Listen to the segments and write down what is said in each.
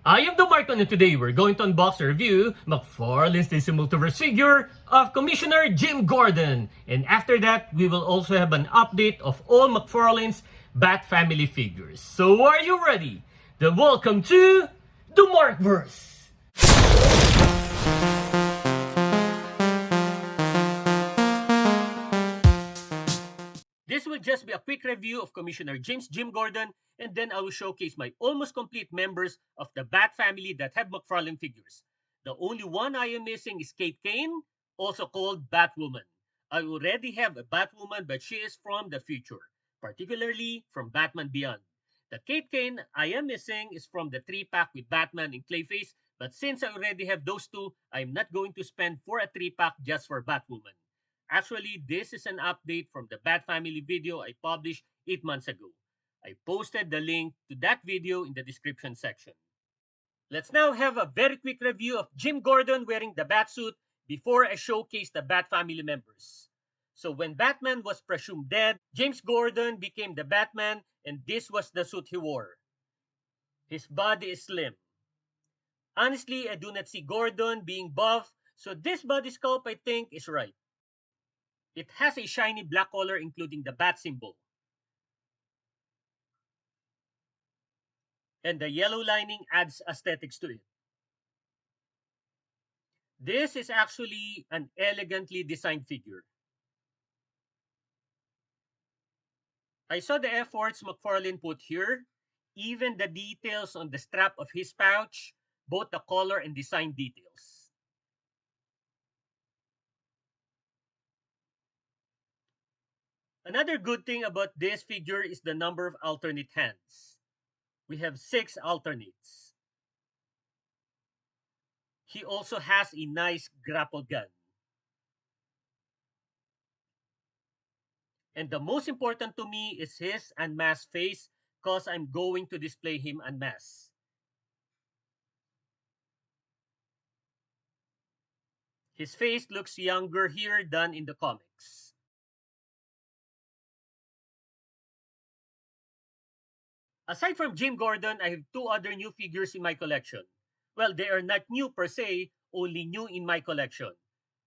I am the Markverse, and today we're going to unbox and review McFarlane's DC Multiverse figure of Commissioner Jim Gordon. And after that, we will also have an update of all McFarlane's Bat Family figures. So are you ready? Then welcome to the Markverse! This will just be a quick review of Commissioner Jim Gordon, and then I will showcase my almost complete members of the Bat family that have McFarlane figures. The only one I am missing is Kate Kane, also called Batwoman. I already have a Batwoman, but she is from the future, particularly from Batman Beyond. The Kate Kane I am missing is from the 3-pack with Batman and Clayface, but since I already have those two, I am not going to spend for a 3-pack just for Batwoman. Actually, this is an update from the Bat Family video I published 8 months ago. I posted the link to that video in the description section. Let's now have a very quick review of Jim Gordon wearing the Bat suit before I showcase the Bat Family members. So when Batman was presumed dead, James Gordon became the Batman, and this was the suit he wore. His body is slim. Honestly, I do not see Gordon being buff, so this body sculpt I think is right. It has a shiny black color including the bat symbol. And the yellow lining adds aesthetics to it. This is actually an elegantly designed figure. I saw the efforts McFarlane put here, even the details on the strap of his pouch, both the color and design details. Another good thing about this figure is the number of alternate hands. We have 6 alternates. He also has a nice grapple gun. And the most important to me is his unmasked face, because I'm going to display him unmasked. His face looks younger here than in the comics. Aside from Jim Gordon, I have 2 other new figures in my collection. Well, they are not new per se, only new in my collection.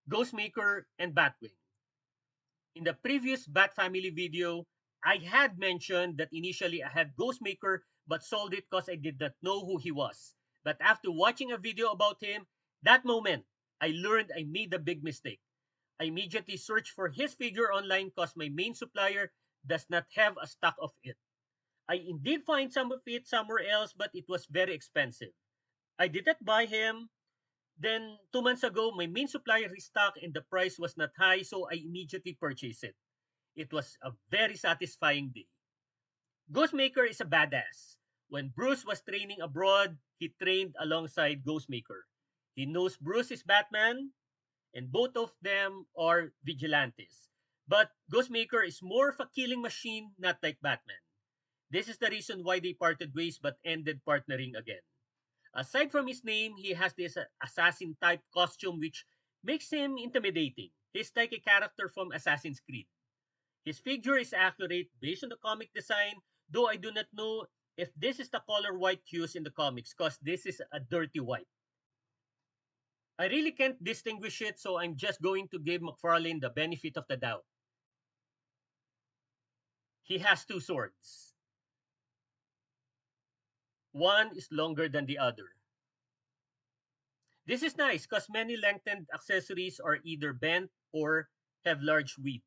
Ghostmaker and Batwing. In the previous Bat Family video, I had mentioned that initially I had Ghostmaker but sold it because I did not know who he was. But after watching a video about him, that moment, I learned I made a big mistake. I immediately searched for his figure online because my main supplier does not have a stock of it. I indeed find some of it somewhere else, but it was very expensive. I did not buy him. Then 2 months ago, my main supplier restocked and the price was not high, so I immediately purchased it. It was a very satisfying day. Ghostmaker is a badass. When Bruce was training abroad, he trained alongside Ghostmaker. He knows Bruce is Batman, and both of them are vigilantes. But Ghostmaker is more of a killing machine, not like Batman. This is the reason why they parted ways but ended partnering again. Aside from his name, he has this assassin-type costume which makes him intimidating. He's like a character from Assassin's Creed. His figure is accurate based on the comic design, though I do not know if this is the color white used in the comics because this is a dirty white. I really can't distinguish it, so I'm just going to give McFarlane the benefit of the doubt. He has 2 swords. One is longer than the other. This is nice because many lengthened accessories are either bent or have large width.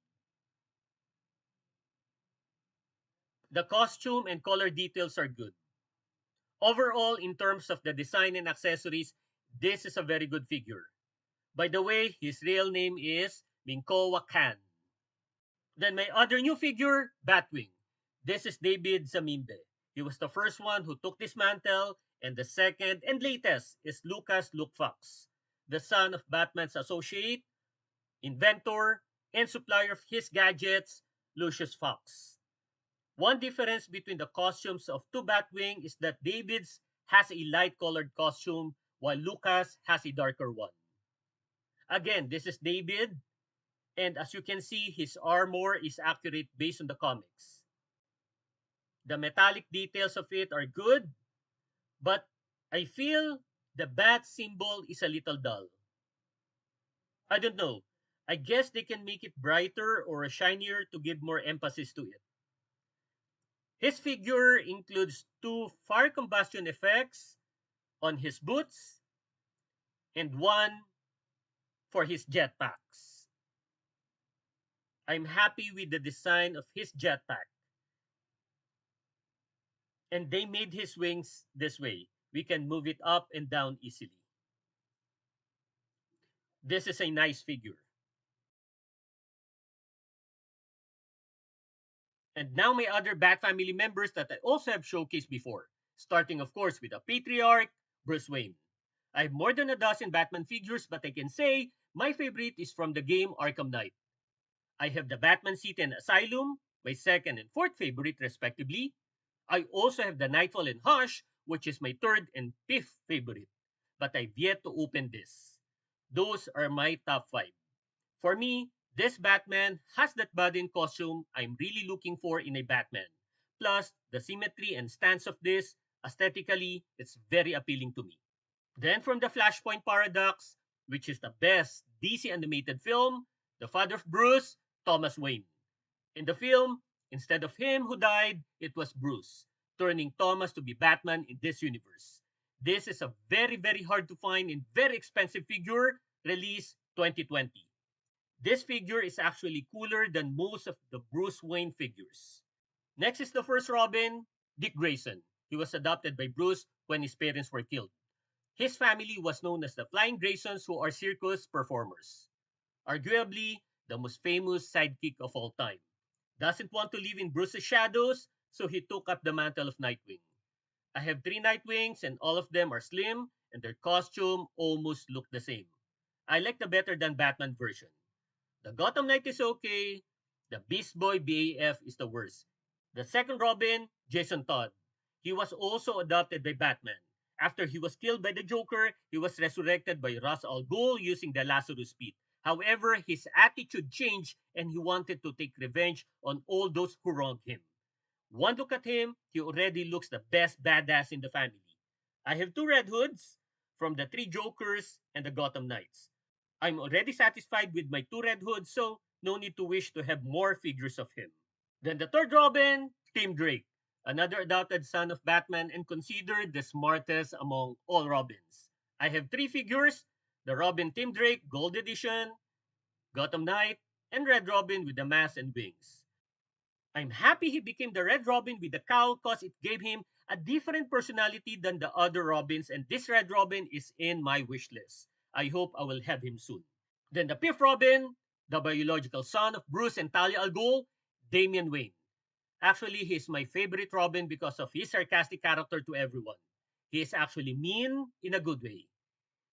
The costume and color details are good. Overall, in terms of the design and accessories, this is a very good figure. By the way, his real name is Minkowa Khan. Then my other new figure, Batwing. This is David Zamimbe. He was the first one who took this mantle, and the second and latest is Lucas Luke Fox, the son of Batman's associate, inventor, and supplier of his gadgets, Lucius Fox. One difference between the costumes of 2 Batwing is that David's has a light-colored costume while Lucas has a darker one. Again, this is David, and as you can see, his armor is accurate based on the comics. The metallic details of it are good, but I feel the bat symbol is a little dull. I don't know. I guess they can make it brighter or shinier to give more emphasis to it. His figure includes two fire combustion effects on his boots and one for his jetpacks. I'm happy with the design of his jetpack, and they made his wings this way. We can move it up and down easily. This is a nice figure. And now my other Bat family members that I also have showcased before, starting of course with the patriarch, Bruce Wayne. I have more than a dozen Batman figures, but I can say my favorite is from the game Arkham Knight. I have the Batman City and Asylum, my second and fourth favorite respectively. I also have the Nightfall and Hush, which is my third and fifth favorite. But I've yet to open this. Those are my top 5. For me, this Batman has that body and costume I'm really looking for in a Batman. Plus, the symmetry and stance of this, aesthetically, it's very appealing to me. Then from the Flashpoint Paradox, which is the best DC animated film, the father of Bruce, Thomas Wayne. In the film, instead of him who died, it was Bruce, turning Thomas to be Batman in this universe. This is a very, very hard to find and very expensive figure, released 2020. This figure is actually cooler than most of the Bruce Wayne figures. Next is the first Robin, Dick Grayson. He was adopted by Bruce when his parents were killed. His family was known as the Flying Graysons, who are circus performers. Arguably, the most famous sidekick of all time. Doesn't want to live in Bruce's shadows, so he took up the mantle of Nightwing. I have 3 Nightwings, and all of them are slim, and their costume almost look the same. I like the better than Batman version. The Gotham Knight is okay. The Beast Boy BAF is the worst. The second Robin, Jason Todd. He was also adopted by Batman. After he was killed by the Joker, he was resurrected by Ra's al Ghul using the Lazarus Pit. However, his attitude changed and he wanted to take revenge on all those who wronged him. One look at him, he already looks the best badass in the family. I have 2 Red Hoods from the 3 Jokers and the Gotham Knights. I'm already satisfied with my 2 Red Hoods, so no need to wish to have more figures of him. Then the third Robin, Tim Drake, another adopted son of Batman and considered the smartest among all Robins. I have 3 figures, the Robin Tim Drake Gold Edition, Gotham Knight, and Red Robin with the mask and wings. I'm happy he became the Red Robin with the cowl cause it gave him a different personality than the other Robins, and this Red Robin is in my wish list. I hope I will have him soon. Then the fifth Robin, the biological son of Bruce and Talia al Ghul, Damian Wayne. Actually, he's my favorite Robin because of his sarcastic character to everyone. He is actually mean in a good way.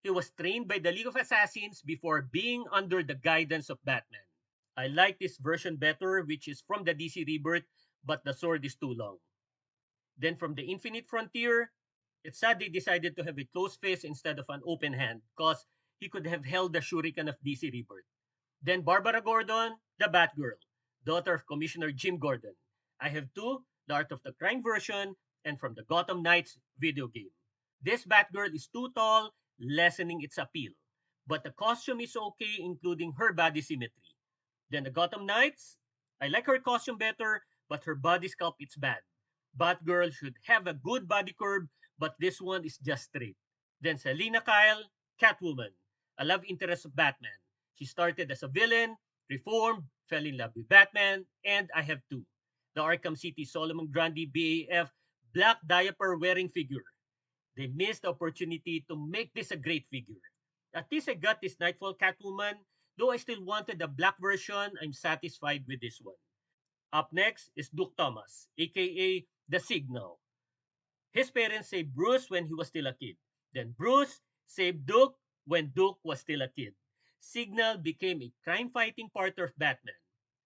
He was trained by the League of Assassins before being under the guidance of Batman. I like this version better, which is from the DC Rebirth, but the sword is too long. Then from the Infinite Frontier, it's sad they decided to have a closed fist instead of an open hand, because he could have held the shuriken of DC Rebirth. Then Barbara Gordon, the Batgirl, daughter of Commissioner Jim Gordon. I have 2, the Art of the Crime version, and from the Gotham Knights video game. This Batgirl is too tall, lessening its appeal. But the costume is okay, including her body symmetry. Then the Gotham Knights, I like her costume better, but her body sculpt is bad. Batgirl should have a good body curve, but this one is just straight. Then Selina Kyle, Catwoman, a love interest of Batman. She started as a villain, reformed, fell in love with Batman, and I have 2. The Arkham City Solomon Grundy BAF black diaper wearing figure. They missed the opportunity to make this a great figure. At least I got this Nightfall Catwoman. Though I still wanted the black version, I'm satisfied with this one. Up next is Duke Thomas, aka The Signal. His parents saved Bruce when he was still a kid. Then Bruce saved Duke when Duke was still a kid. Signal became a crime-fighting partner of Batman.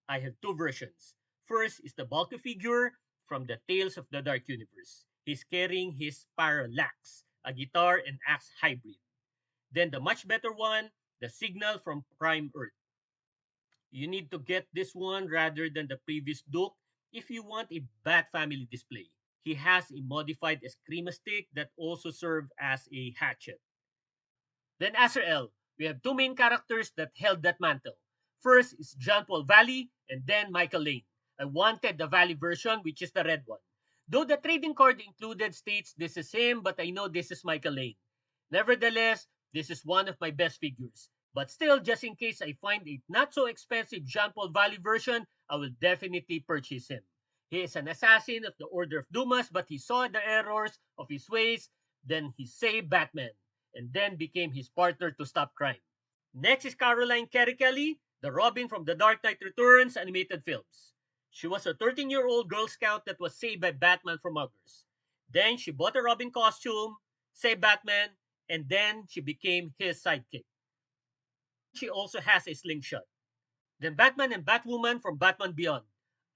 I have 2 versions. First is the bulky figure from the Tales of the Dark Universe. He's carrying his Parallax, a guitar and axe hybrid. Then the much better one, the Signal from Prime Earth. You need to get this one rather than the previous Duke if you want a Bat Family display. he has a modified eskrima stick that also served as a hatchet. Then Azrael, we have two main characters that held that mantle. First is John Paul Valley and then Michael Lane. I wanted the Valley version, which is the red one. Though the trading card included states this is him, but I know this is Michael Lane. Nevertheless, this is one of my best figures. But still, just in case I find a not so expensive Jean Paul Valley version, I will definitely purchase him. He is an assassin of the Order of Dumas, but he saw the errors of his ways, then he saved Batman, and then became his partner to stop crime. Next is Caroline Carey Kelly, the Robin from The Dark Knight Returns animated films. She was a 13-year-old Girl Scout that was saved by Batman from muggers. Then she bought a Robin costume, saved Batman, and then she became his sidekick. She also has a slingshot. Then Batman and Batwoman from Batman Beyond.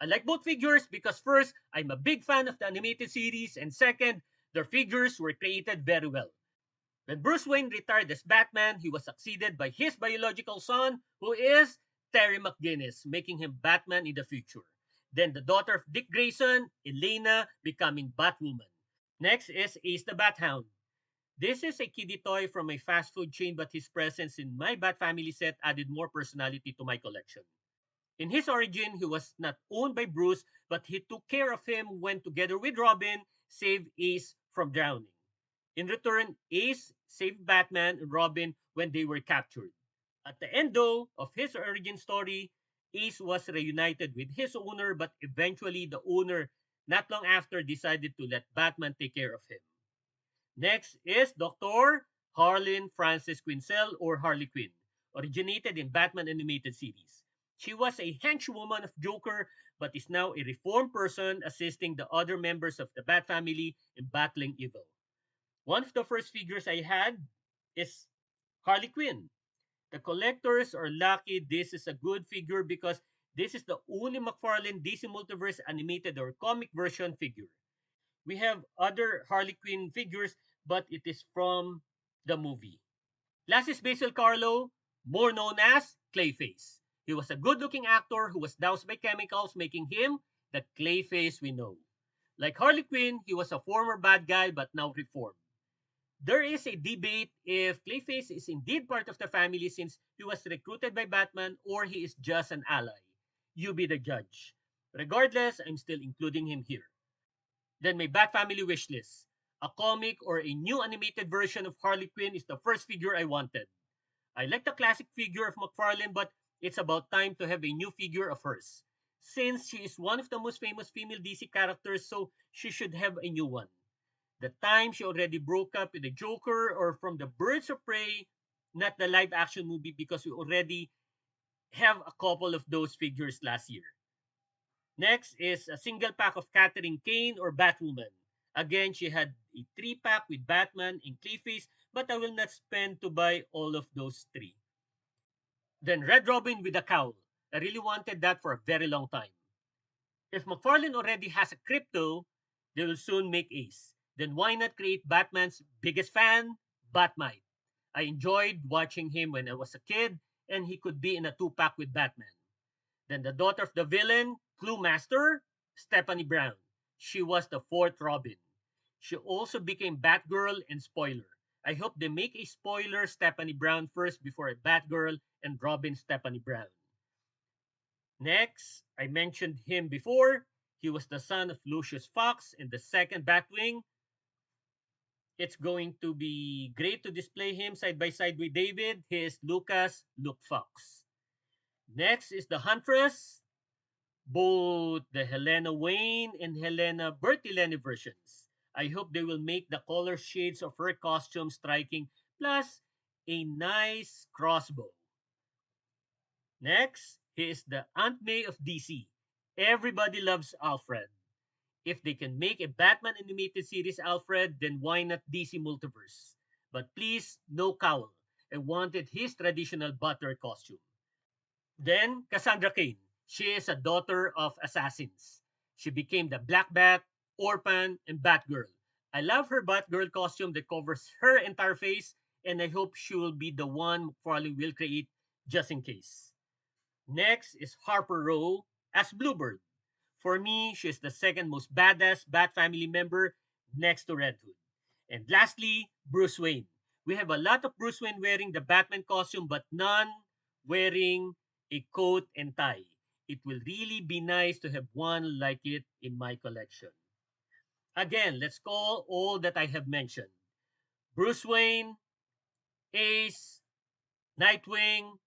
I like both figures because first, I'm a big fan of the animated series, and second, their figures were created very well. When Bruce Wayne retired as Batman, he was succeeded by his biological son, who is Terry McGinnis, making him Batman in the future. Then the daughter of Dick Grayson, Elena, becoming Batwoman. Next is Ace the Bat Hound. This is a kiddie toy from a fast food chain, but his presence in my Bat Family set added more personality to my collection. In his origin, he was not owned by Bruce, but he took care of him when, together with Robin, saved Ace from drowning. In return, Ace saved Batman and Robin when they were captured. At the end, though, of his origin story, Ace was reunited with his owner, but eventually the owner, not long after, decided to let Batman take care of him. Next is Dr. Harlan Frances Quinzel, or Harley Quinn, originated in Batman animated series. She was a henchwoman of Joker, but is now a reformed person assisting the other members of the Bat family in battling evil. One of the first figures I had is Harley Quinn. The collectors are lucky this is a good figure because this is the only McFarlane DC Multiverse animated or comic version figure. We have other Harley Quinn figures, but it is from the movie. Last is Basil Carlo, more known as Clayface. He was a good-looking actor who was doused by chemicals, making him the Clayface we know. Like Harley Quinn, he was a former bad guy but now reformed. There is a debate if Clayface is indeed part of the family since he was recruited by Batman or he is just an ally. You be the judge. Regardless, I'm still including him here. Then my Bat Family Wishlist. A comic or a new animated version of Harley Quinn is the first figure I wanted. I like the classic figure of McFarlane, but it's about time to have a new figure of hers. Since she is one of the most famous female DC characters, so she should have a new one. The time she already broke up with the Joker or from the Birds of Prey, not the live action movie because we already have a couple of those figures last year. Next is a single pack of Catherine Kane or Batwoman. Again, she had a 3-pack with Batman and Clayface, but I will not spend to buy all of those three. Then Red Robin with a cowl. I really wanted that for a very long time. If McFarlane already has a crypto, they will soon make Ace. Then why not create Batman's biggest fan, Batmite? I enjoyed watching him when I was a kid, and he could be in a 2-pack with Batman. Then the daughter of the villain, Clue Master, Stephanie Brown. She was the fourth Robin. She also became Batgirl and Spoiler. I hope they make a Spoiler Stephanie Brown first before a Batgirl and Robin Stephanie Brown. Next, I mentioned him before. He was the son of Lucius Fox in the second Batwing. It's going to be great to display him side by side with David. He is Lucas Luke Fox. Next is the Huntress, both the Helena Wayne and Helena Bertilene versions. I hope they will make the color shades of her costume striking, plus a nice crossbow. Next, he is the Aunt May of DC. Everybody loves Alfred. If they can make a Batman animated series Alfred, then why not DC Multiverse? But please, no cowl. I wanted his traditional butler costume. Then, Cassandra Cain. She is a daughter of assassins. She became the Black Bat, Orphan, and Batgirl. I love her Batgirl costume that covers her entire face, and I hope she will be the one McFarlane will create just in case. Next is Harper Row as Bluebird. For me, she is the second most badass Bat Family member next to Red Hood. And lastly, Bruce Wayne. We have a lot of Bruce Wayne wearing the Batman costume, but none wearing a coat and tie. It will really be nice to have one like it in my collection. Again, let's call all that I have mentioned: Bruce Wayne, Ace, Nightwing,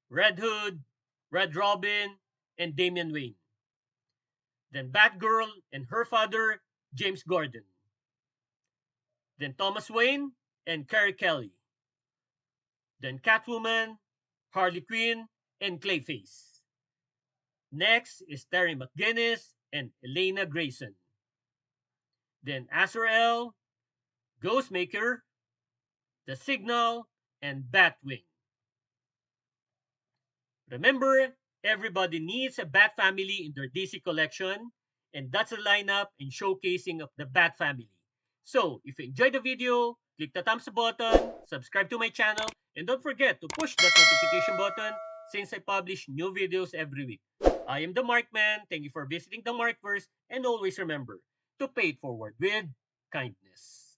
Red Hood, Red Robin, and Damian Wayne. Then Batgirl and her father, James Gordon. Then Thomas Wayne and Carrie Kelly. Then Catwoman, Harley Quinn, and Clayface. Next is Terry McGinnis and Elena Grayson. Then Azrael, Ghostmaker, The Signal, and Batwing. Remember, everybody needs a Bat family in their DC collection, and that's the lineup and showcasing of the Bat family. So, if you enjoyed the video, click the thumbs up button, subscribe to my channel, and don't forget to push that notification button since I publish new videos every week. I am the Markman. Thank you for visiting the Markverse, and always remember to pay it forward with kindness.